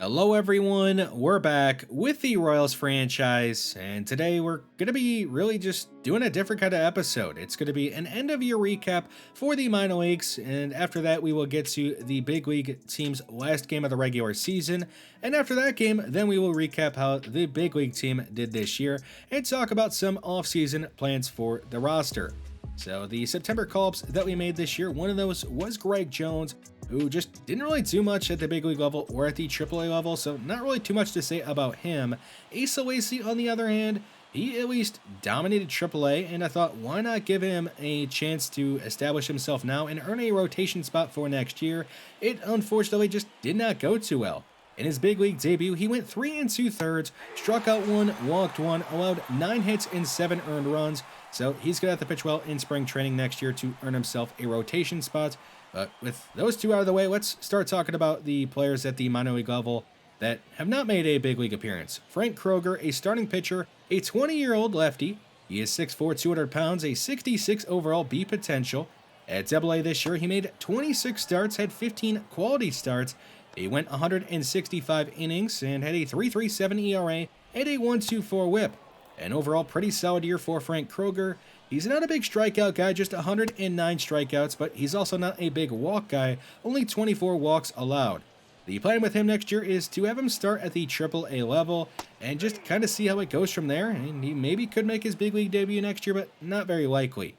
Hello, everyone. We're back with the Royals franchise, and today we're going to be really just doing a different kind of episode. It's going to be an end of year recap for the minor leagues, and after that, we will get to the big league team's last game of the regular season. And after that game, then we will recap how the big league team did this year and talk about some offseason plans for the roster. So, the September call-ups that we made this year, one of those was Greg Jones, who just didn't really do much at the big league level or at the AAA level, so not really too much to say about him. Asa Lacy, on the other hand, he at least dominated AAA, and I thought, why not give him a chance to establish himself now and earn a rotation spot for next year? It unfortunately just did not go too well. In his big league debut, he went 3 2/3, struck out 1, walked 1, allowed 9 hits and 7 earned runs, so he's going to have to pitch well in spring training next year to earn himself a rotation spot. But with those two out of the way, let's start talking about the players at the minor league level that have not made a big league appearance. Frank Kroger, a starting pitcher, a 20-year-old lefty. He is 6'4", 200 pounds, a 66 overall B potential. At AA this year, he made 26 starts, had 15 quality starts. He went 165 innings and had a 3.37 ERA and a 1.24 WHIP. An overall pretty solid year for Frank Kroger. He's not a big strikeout guy, just 109 strikeouts, but he's also not a big walk guy, only 24 walks allowed. The plan with him next year is to have him start at the AAA level and just kind of see how it goes from there, and he maybe could make his big league debut next year, but not very likely.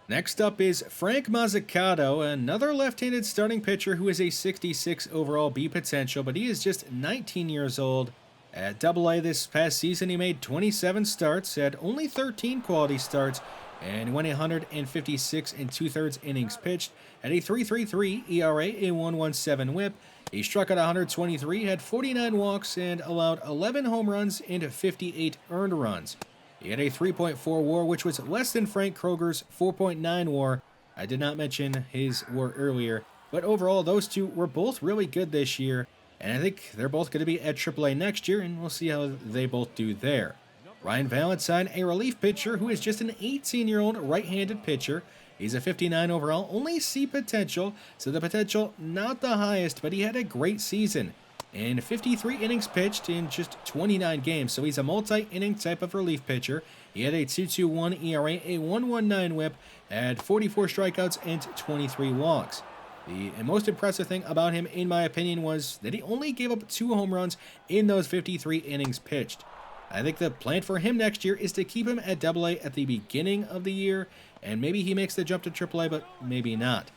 Next up is Frank Mazzacato, another left-handed starting pitcher who is a 66 overall B potential, but he is just 19 years old. At AA this past season, he made 27 starts, had only 13 quality starts, and went 156 2/3 innings pitched, had a 3.33 ERA, a 1.17 WHIP. He struck out 123, had 49 walks, and allowed 11 home runs and 58 earned runs. He had a 3.4 WAR, which was less than Frank Kroger's 4.9 WAR. I did not mention his WAR earlier, but overall, those two were both really good this year, and I think they're both going to be at AAA next year, and we'll see how they both do there. Ryan Valentine, a relief pitcher who is just an 18-year-old right-handed pitcher. He's a 59 overall, only C potential, so the potential not the highest, but he had a great season. In 53 innings pitched in just 29 games, so he's a multi-inning type of relief pitcher. He had a 2.21 ERA, a 1.19 WHIP, had 44 strikeouts and 23 walks. The most impressive thing about him, in my opinion, was that he only gave up 2 home runs in those 53 innings pitched. I think the plan for him next year is to keep him at AA at the beginning of the year, and maybe he makes the jump to AAA, but maybe not.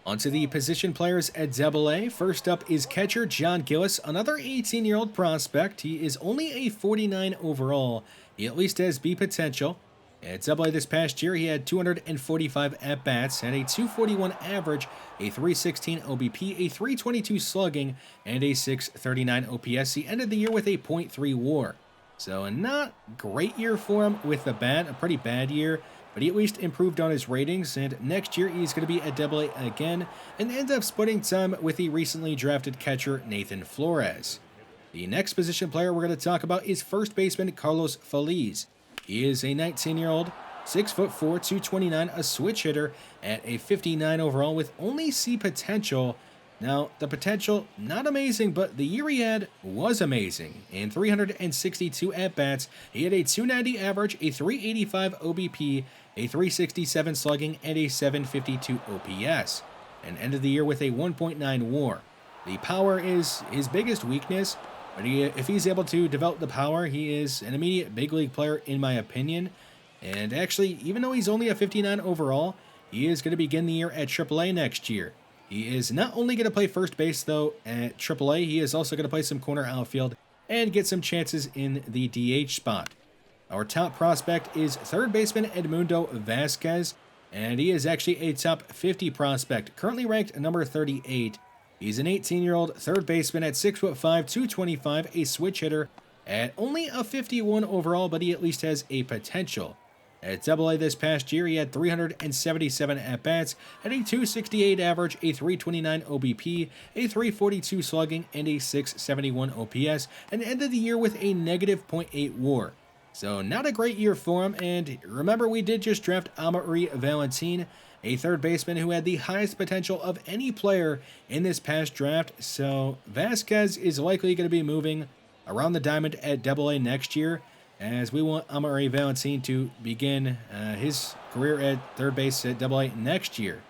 Onto the position players at AA. First up is catcher John Gillis, another 18-year-old prospect. He is only a 49 overall. He at least has B potential. At AA this past year, he had 245 at-bats, had a 241 average, a 316 OBP, a 322 slugging, and a 639 OPS. He ended the year with a .3 WAR. So a not great year for him with the bat, a pretty bad year, but he at least improved on his ratings, and next year he's going to be at AA again and end up splitting time with the recently drafted catcher Nathan Flores. The next position player we're going to talk about is first baseman Carlos Feliz. He is a 19-year-old, 6'4", 229, a switch hitter at a 59 overall with only C potential. Now, the potential, not amazing, but the year he had was amazing. In 362 at-bats, he had a 290 average, a 385 OBP, a 367 slugging, and a 752 OPS, and ended the year with a 1.9 WAR. The power is his biggest weakness, but if he's able to develop the power, he is an immediate big league player in my opinion. And actually, even though he's only a 59 overall, he is going to begin the year at AAA next year. He is not only going to play first base, though, at AAA, he is also going to play some corner outfield and get some chances in the DH spot. Our top prospect is third baseman Edmundo Vasquez, and he is actually a top 50 prospect, currently ranked number 38. He's an 18-year-old third baseman at 6'5", 225, a switch hitter at only a 51 overall, but he at least has a potential. At AA this past year, he had 377 at-bats, had a 268 average, a 329 OBP, a 342 slugging, and a 671 OPS, and ended the year with a negative .8 WAR. So not a great year for him, and remember we did just draft Amaury Valentin, a third baseman who had the highest potential of any player in this past draft, so Vasquez is likely going to be moving around the diamond at AA next year, as we want Amaury Valentin to begin his career at third base at AA next year.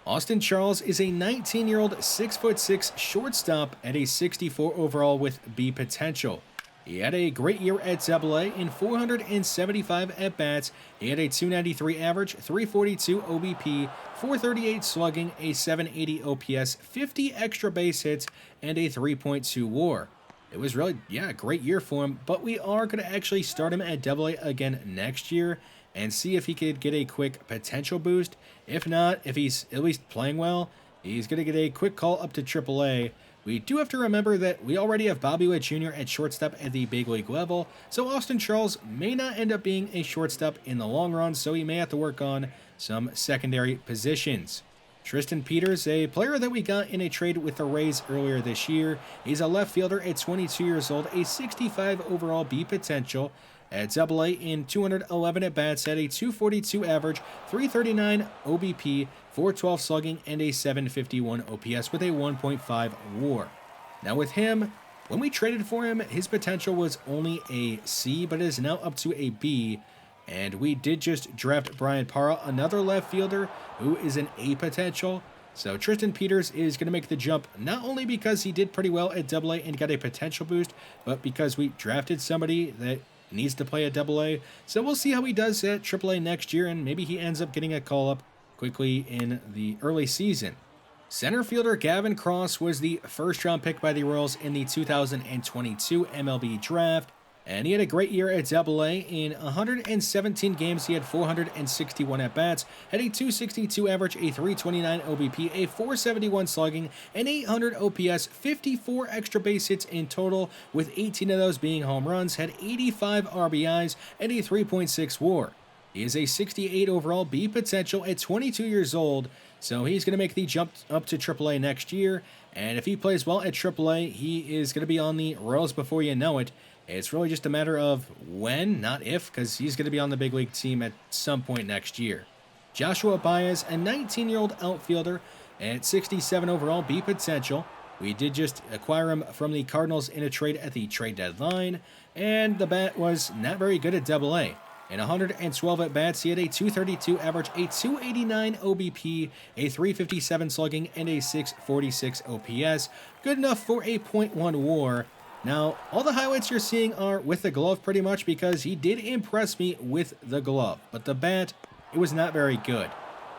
Austin Charles is a 19-year-old 6'6" shortstop at a 64 overall with B potential. He had a great year at AA in 475 at-bats. He had a 293 average, 342 OBP, 438 slugging, a 780 OPS, 50 extra base hits, and a 3.2 WAR. It was really, a great year for him, but we are going to actually start him at AA again next year and see if he could get a quick potential boost. If not, if he's at least playing well, he's going to get a quick call up to AAA. We do have to remember that we already have Bobby Witt Jr. at shortstop at the big league level, so Austin Charles may not end up being a shortstop in the long run, so he may have to work on some secondary positions. Tristan Peters, a player that we got in a trade with the Rays earlier this year. He's a left fielder at 22 years old, a 65 overall B potential. At AA in 211 at-bats, had a 242 average, 339 OBP, 412 slugging, and a 751 OPS with a 1.5 WAR. Now with him, when we traded for him, his potential was only a C, but it is now up to a B. And we did just draft Brian Parra, another left fielder who is an A potential. So Tristan Peters is going to make the jump, not only because he did pretty well at AA and got a potential boost, but because we drafted somebody that needs to play at AA. So we'll see how he does at AAA next year, and maybe he ends up getting a call-up quickly in the early season. Center fielder Gavin Cross was the first-round pick by the Royals in the 2022 MLB Draft, and he had a great year at AA. In 117 games, he had 461 at-bats, had a 262 average, a 329 OBP, a 471 slugging, an 800 OPS, 54 extra base hits in total, with 18 of those being home runs, had 85 RBIs, and a 3.6 WAR. He is a 68 overall B potential at 22 years old, so he's going to make the jump up to AAA next year, and if he plays well at AAA, he is going to be on the Royals before you know it. It's really just a matter of when, not if, because he's going to be on the big league team at some point next year. Joshua Baez, a 19-year-old outfielder at 67 overall B potential. We did just acquire him from the Cardinals in a trade at the trade deadline, and the bat was not very good at AA. In 112 at-bats, he had a 232 average, a 289 OBP, a 357 slugging, and a 646 OPS, good enough for a .1 WAR. Now, all the highlights you're seeing are with the glove pretty much because he did impress me with the glove, but the bat, it was not very good.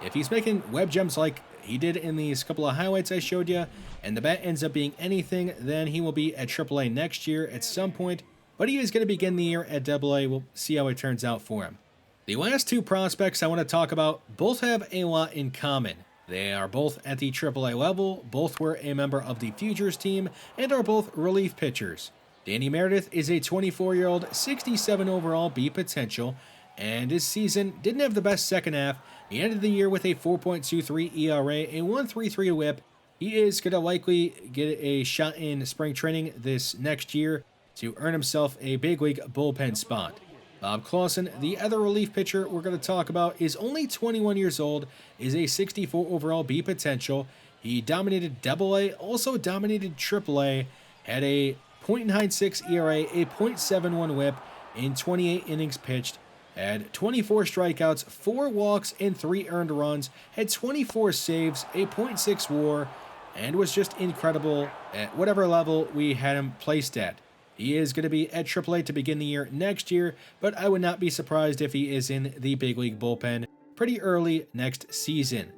If he's making web gems like he did in these couple of highlights I showed you, and the bat ends up being anything, then he will be at AAA next year at some point, but he is going to begin the year at AA. We'll see how it turns out for him. The last two prospects I want to talk about both have a lot in common. They are both at the AAA level, both were a member of the Futures team, and are both relief pitchers. Danny Meredith is a 24-year-old, 67 overall B potential, and his season didn't have the best second half. He ended the year with a 4.23 ERA, a 1.33 whip. He is going to likely get a shot in spring training this next year to earn himself a big league bullpen spot. Bob Clausen, the other relief pitcher we're going to talk about, is only 21 years old, is a 64 overall B potential. He dominated AA, also dominated AAA, had a .96 ERA, a .71 whip in 28 innings pitched, had 24 strikeouts, 4 walks, and 3 earned runs, had 24 saves, a .6 WAR, and was just incredible at whatever level we had him placed at. He is going to be at AAA to begin the year next year, but I would not be surprised if he is in the big league bullpen pretty early next season.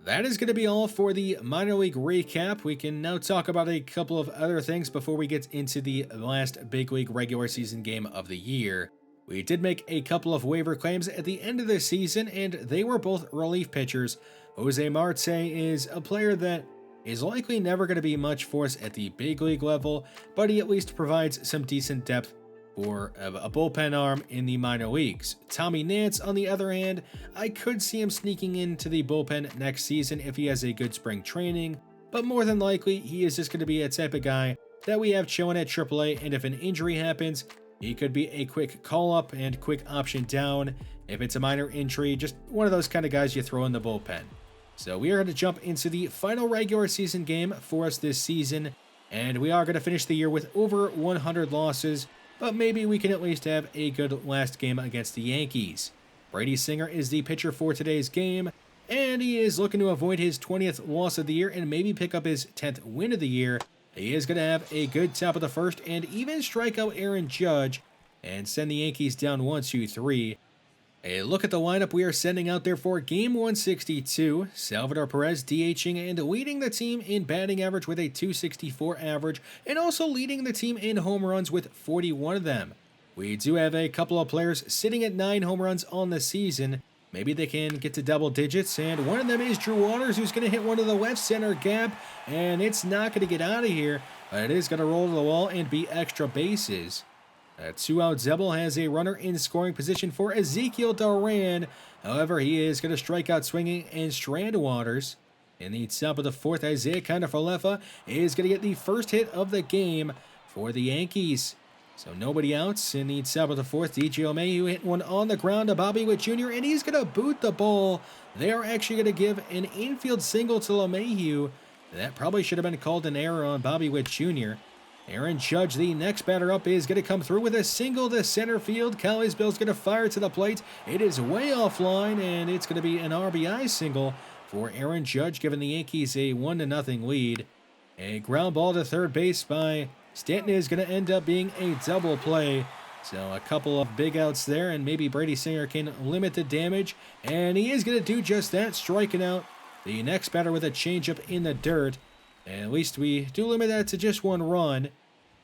That is going to be all for the minor league recap. We can now talk about a couple of other things before we get into the last big league regular season game of the year. We did make a couple of waiver claims at the end of the season, and they were both relief pitchers. Jose Marte is a player that is likely never going to be much for us at the big league level, but he at least provides some decent depth for a bullpen arm in the minor leagues. Tommy Nance, on the other hand, I could see him sneaking into the bullpen next season if he has a good spring training, but more than likely, he is just going to be a type of guy that we have chilling at AAA, and if an injury happens, He could be a quick call-up and quick option down. If it's a minor injury, just one of those kind of guys you throw in the bullpen. So we are going to jump into the final regular season game for us this season, and we are going to finish the year with over 100 losses, but maybe we can at least have a good last game against the Yankees. Brady Singer is the pitcher for today's game, and he is looking to avoid his 20th loss of the year and maybe pick up his 10th win of the year. He is going to have a good top of the first and even strike out Aaron Judge and send the Yankees down 1-2-3. A look at the lineup we are sending out there for Game 162. Salvador Perez DHing and leading the team in batting average with a .264 average, and also leading the team in home runs with 41 of them. We do have a couple of players sitting at 9 home runs on the season. Maybe they can get to double digits, and one of them is Drew Waters, who's going to hit one to the left center gap, and it's not going to get out of here, but it is going to roll to the wall and be extra bases. A 2-out Zebel has a runner in scoring position for Ezekiel Duran. However, he is going to strike out swinging and strand Waters. In the top of the fourth, Isaiah Kiner-Falefa is going to get the first hit of the game for the Yankees. So nobody outs in the top of the fourth. DJ LeMahieu hit one on the ground to Bobby Witt Jr., and he's going to boot the ball. They are actually going to give an infield single to LeMahieu. That probably should have been called an error on Bobby Witt Jr. Aaron Judge, the next batter up, is going to come through with a single to center field. Calais Bill's going to fire to the plate. It is way offline, and it's going to be an RBI single for Aaron Judge, giving the Yankees a 1-0 lead. A ground ball to third base by Stanton is going to end up being a double play. So a couple of big outs there, and maybe Brady Singer can limit the damage, and he is going to do just that, striking out the next batter with a changeup in the dirt. At least we do limit that to just one run.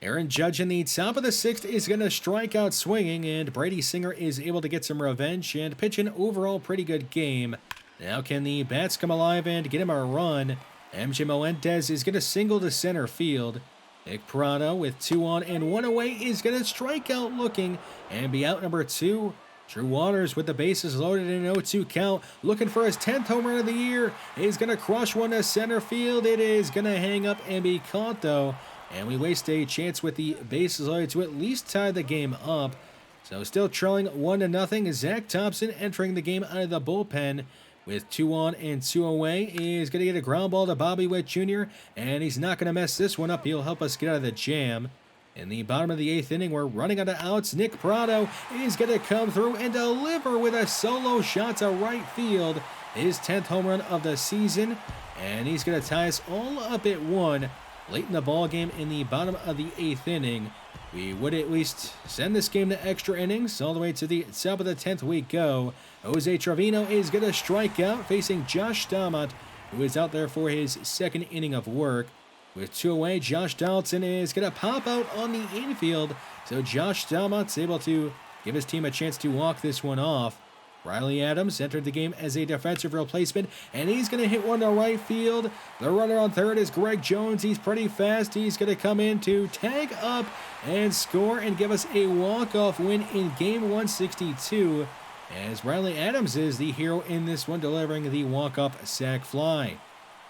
Aaron Judge in the top of the sixth is going to strike out swinging, and Brady Singer is able to get some revenge and pitch an overall pretty good game. Now can the bats come alive and get him a run? MJ Melendez is going to single to center field. Nick Pratto with 2 on and 1 away is going to strike out looking and be out number 2. Drew Waters with the bases loaded in an 0-2 count, looking for his 10th home run of the year. He's going to crush one to center field. It is going to hang up and be caught, though. And we waste a chance with the bases loaded to at least tie the game up. So still trailing 1-0. Zach Thompson entering the game out of the bullpen with 2 on and 2 away. Is going to get a ground ball to Bobby Witt Jr., and he's not going to mess this one up. He'll help us get out of the jam. In the bottom of the 8th inning, we're running out of outs. Nick Pratto is going to come through and deliver with a solo shot to right field. His 10th home run of the season, and he's going to tie us all up at 1 late in the ball game in the bottom of the 8th inning. We would at least send this game to extra innings. All the way to the top of the 10th we go. Jose Trevino is going to strike out, facing Josh Staumont, who is out there for his 2nd inning of work. With 2 away, Josh Donaldson is going to pop out on the infield, so Josh Staumont's able to give his team a chance to walk this one off. Riley Adams entered the game as a defensive replacement, and he's going to hit one to right field. The runner on third is Greg Jones. He's pretty fast. He's going to come in to tag up and score and give us a walk-off win in Game 162, as Riley Adams is the hero in this one, delivering the walk-up sac fly.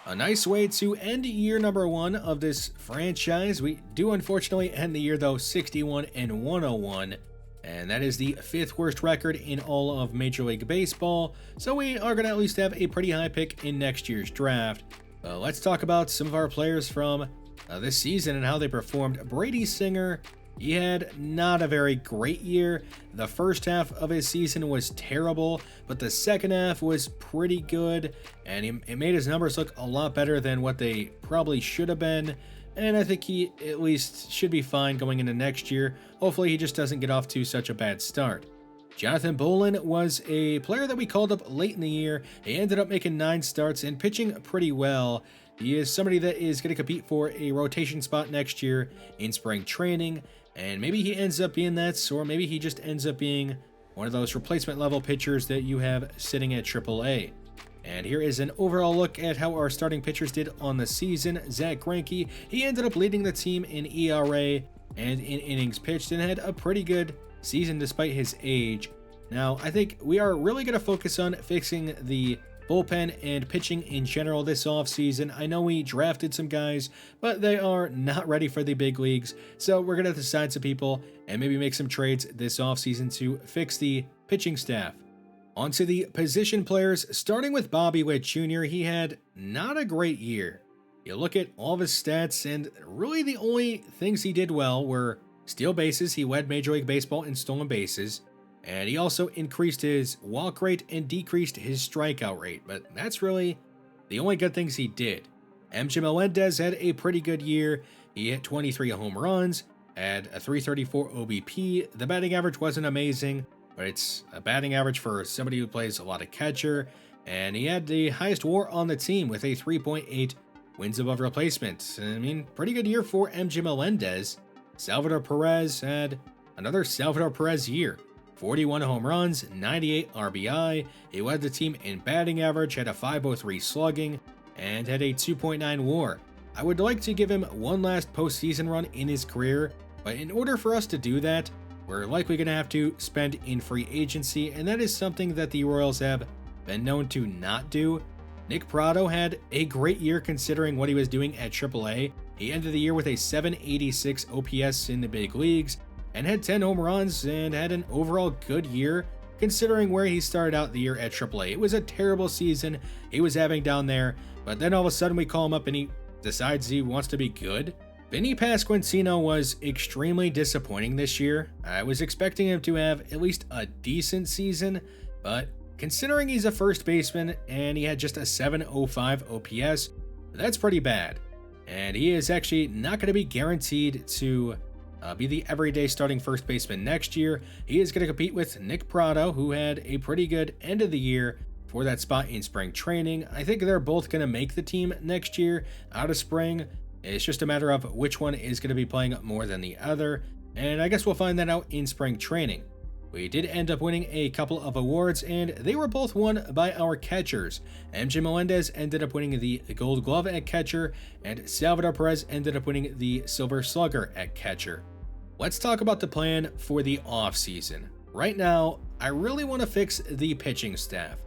A nice way to end year number 1 of this franchise. We do unfortunately end the year, though, 61-101. And that is the 5th worst record in all of Major League Baseball. So we are going to at least have a pretty high pick in next year's draft. Let's talk about some of our players from this season and how they performed. Brady Singer, he had not a very great year. The first half of his season was terrible, but the second half was pretty good, and it made his numbers look a lot better than what they probably should have been. And I think he at least should be fine going into next year. Hopefully he just doesn't get off to such a bad start. Jonathan Bolin was a player that we called up late in the year. He ended up making 9 starts and pitching pretty well. He is somebody that is going to compete for a rotation spot next year in spring training. And maybe he ends up being that, or maybe he just ends up being one of those replacement level pitchers that you have sitting at AAA. And here is an overall look at how our starting pitchers did on the season. Zach Greinke, he ended up leading the team in ERA and in innings pitched and had a pretty good season despite his age. Now, I think we are really going to focus on fixing the bullpen and pitching in general this offseason. I know we drafted some guys, but they are not ready for the big leagues, so we're going to have to sign some people and maybe make some trades this offseason to fix the pitching staff. Onto the position players, starting with Bobby Witt Jr., he had not a great year. You look at all of his stats, and really the only things he did well were steal bases. He led Major League Baseball in stolen bases, and he also increased his walk rate and decreased his strikeout rate, but that's really the only good things he did. MJ Melendez had a pretty good year. He hit 23 home runs, had a 334 OBP. The batting average wasn't amazing, but it's a batting average for somebody who plays a lot of catcher, and he had the highest WAR on the team with a 3.8 wins above replacement. I mean, pretty good year for MJ Melendez. Salvador Perez had another Salvador Perez year. 41 home runs, 98 RBI. He led the team in batting average, had a 503 slugging, and had a 2.9 WAR. I would like to give him one last postseason run in his career, but in order for us to do that, we're likely going to have to spend in free agency, and that is something that the Royals have been known to not do. Nick Pratto had a great year considering what he was doing at AAA. He ended the year with a 786 OPS in the big leagues and had 10 home runs and had an overall good year considering where he started out the year at AAA. It was a terrible season he was having down there, but then all of a sudden we call him up and he decides he wants to be good. Vinny Pasquantino was extremely disappointing this year. I was expecting him to have at least a decent season, but considering he's a first baseman and he had just a 705 OPS, that's pretty bad. And he is actually not going to be guaranteed to be the everyday starting first baseman next year. He is going to compete with Nick Pratto, who had a pretty good end of the year for that spot in spring training. I think they're both going to make the team next year out of spring. It's just a matter of which one is going to be playing more than the other, and I guess we'll find that out in spring training. We did end up winning a couple of awards, and they were both won by our catchers. MJ Melendez ended up winning the Gold Glove at catcher, and Salvador Perez ended up winning the Silver Slugger at catcher. Let's talk about the plan for the offseason. Right now, I really want to fix the pitching staff.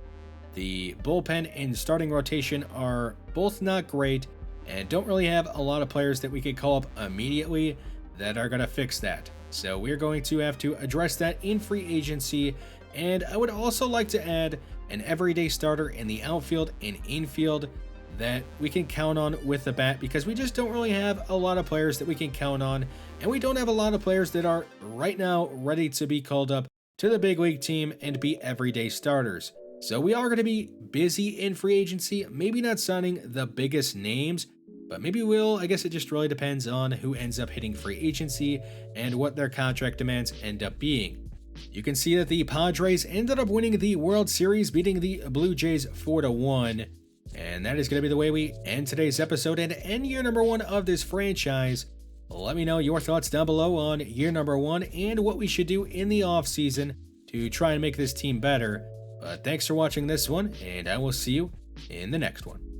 The bullpen and starting rotation are both not great, and don't really have a lot of players that we could call up immediately that are going to fix that. So we're going to have to address that in free agency, and I would also like to add an everyday starter in the outfield and infield that we can count on with the bat, because we just don't really have a lot of players that we can count on, and we don't have a lot of players that are right now ready to be called up to the big league team and be everyday starters. So we are going to be busy in free agency, maybe not signing the biggest names, but maybe we'll. I guess it just really depends on who ends up hitting free agency and what their contract demands end up being. You can see that the Padres ended up winning the World Series, beating the Blue Jays 4-1. And that is going to be the way we end today's episode and end year number 1 of this franchise. Let me know your thoughts down below on year number 1 and what we should do in the offseason to try and make this team better. But thanks for watching this one, and I will see you in the next one.